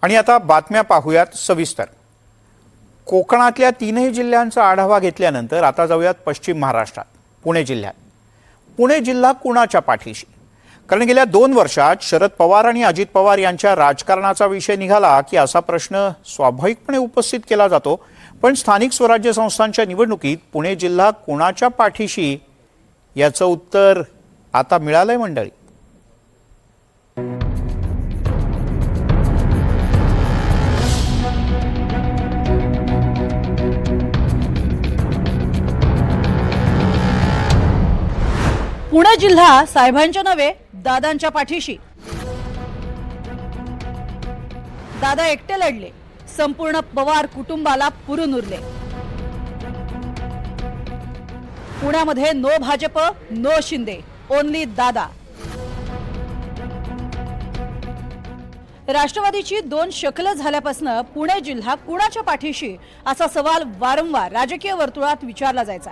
आणि आता बातम्या पाहूयात सविस्तर। कोकणातल्या तीनही जिल्ह्यांचा आढावा घेतल्यानंतर आता जाऊयात पश्चिम महाराष्ट्रात, पुणे जिल्ह्यात। पुणे जिल्हा कुणाच्या पाठीशी? कारण गेल्या 2 वर्षात शरद पवार आणि अजित पवार यांच्या राजकारणाचा विषय निघाला की असा प्रश्न स्वाभाविकपणे उपस्थित केला जातो। पण स्थानिक स्वराज्य संस्थांच्या निवडणुकीत पुणे जिल्हा कुणाच्या पाठीशी याचं उत्तर आता मिळालंय मंडळी। पुणे जिल्हा साहेबांच्या नव्हे दादांच्या पाठीशी। दादा एकटे लढले, संपूर्ण पवार कुटुंबाला पुरून उरले। पुण्यामध्ये no Bhajap no Shinde, only Dada. राष्ट्रवादीची 2 शकलं झाल्यापासून पुणे जिल्हा कुणाच्या पाठीशी असा सवाल वारंवार राजकीय वर्तुळात विचारला जायचा।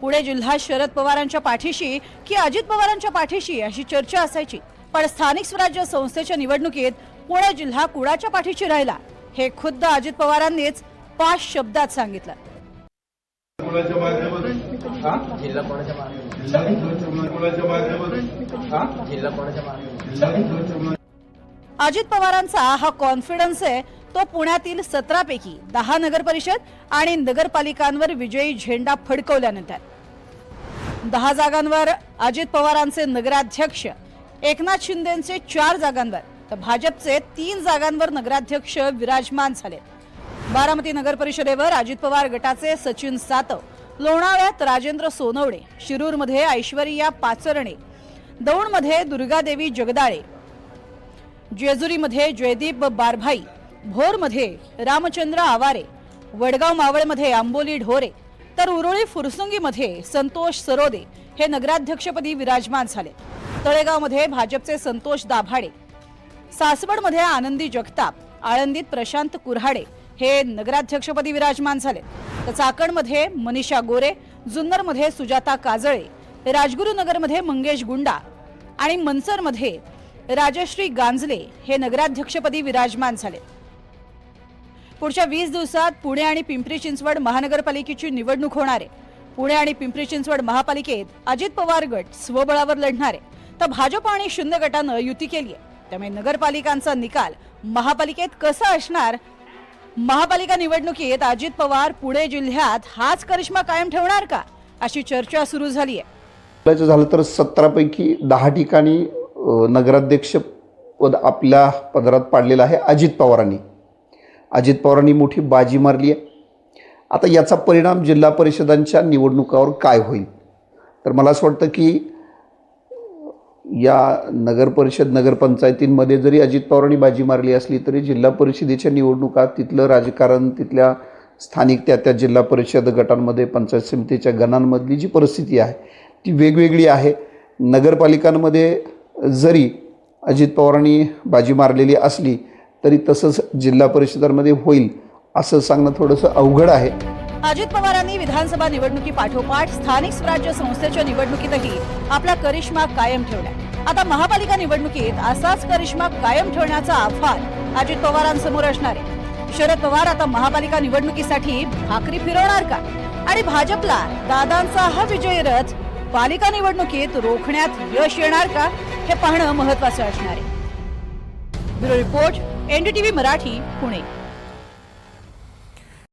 पुणे जिल्हा शरद पवारांच्या पाठीशी की अजित पवारांच्या पाठीशी अशी चर्चा असायची। पण स्थानिक स्वराज्य संस्थेच्या निवडणुकीत पुणे जिल्हा कुणाच्या पाठीशी राहिला हे खुद्द अजित पवारांनीच 5 शब्दात सांगितलं। अजित पवारांचा हा कॉन्फिडन्स आहे तो पुण्यातील 17 पैकी 10 नगरपरिषद आणि नगरपालिकांवर विजयी झेंडा फडकवल्यानंतर 10 जागांवर अजित पवारांचे नगराध्यक्ष, एकनाथ शिंदेंचे 4 जागांवर तर भाजपचे 3 जागांवर नगराध्यक्ष विराजमान झाले। बारामती नगरपरिषदेवर अजित पवार गटाचे सचिन सातव, लोणावळ्यात राजेंद्र सोनवणे, शिरूरमध्ये ऐश्वर्या पाचरणे, दौंडमध्ये दुर्गादेवी जगदाळे, जेजुरीमध्ये जयदीप बारभाई, भोरमध्ये रामचंद्र आवारे, वडगाव मावळमध्ये आंबोली ढोरे तर उरुळी फुरसुंगीमध्ये संतोष सरोदे हे नगराध्यक्षपदी विराजमान झाले। तळेगावमध्ये भाजपचे संतोष दाभाडे, सासवडमध्ये आनंदी जगताप, आळंदीत प्रशांत कुऱ्हाडे हे नगराध्यक्षपदी विराजमान झाले। तर चाकणमध्ये मनीषा गोरे, जुन्नरमध्ये सुजाता काजळे, राजगुरुनगरमध्ये मंगेश गुंडा आणि मनसरमध्ये राजश्री गांजले हे नगराध्यक्षपदी विराजमान झाले। पुढच्या 20 दिवसात पुणे आणि पिंपरी चिंचवड महानगरपालिकेची निवडणूक होणार आहे। पुणे आणि पिंपरी चिंचवड महापालिकेत अजित पवार गट स्वबळावर लढणार आहे तर भाजप आणि शून्य गटानं युती केली आहे। त्यामुळे नगरपालिकांचा निकाल महापालिकेत कसा असणार? महापालिका निवडणुकीत अजित पवार पुणे जिल्ह्यात हाच करिश्मा कायम ठेवणार का अशी चर्चा सुरू झाली आहे। झालं तर 17 पैकी 10 ठिकाणी नगराध्यक्ष पद आपल्या पदरात पाडलेलं आहे अजित पवारांनी। अजित पवारांनी मोठी बाजी मारली आहे। आता याचा परिणाम जिल्हा परिषदांच्या निवडणुकावर काय होईल? तर मला असं वाटतं की या नगरपरिषद नगरपंचायतींमध्ये जरी अजित पवारांनी बाजी मारली असली तरी जिल्हा परिषदेच्या निवडणुकात तिथलं राजकारण, तिथल्या स्थानिक त्या जिल्हा परिषद गटांमध्ये, पंचायत समितीच्या गणांमधली जी परिस्थिती आहे ती वेगवेगळी आहे। नगरपालिकांमध्ये जरी अजित पवारांनी बाजी मारलेली असली तरी तसंच जिल्हा परिषदांमध्ये होईल असं सांगणं थोडंसं अवघड आहे। अजित पवारांनी विधानसभा निवडणुकीपाठोपाठ स्थानिक स्वराज्य संस्थेच्या निवडणुकीतही आपला करिश्मा कायम ठेवला। आता महापालिका निवडणुकीत असाच करिश्मा कायम ठेवण्याचा आव्हान अजित पवारांसमोर असणार आहे। शरद पवार आता महापालिका निवडणुकीसाठी भाकरी फिरवणार का आणि भाजपला दादांचा हा विजयी रथ पालिका निवडणुकीत रोखण्यात यश येणार का हे पाहणं महत्त्वाचं असणार आहे। Bureau report, NDTV Marathi, Pune.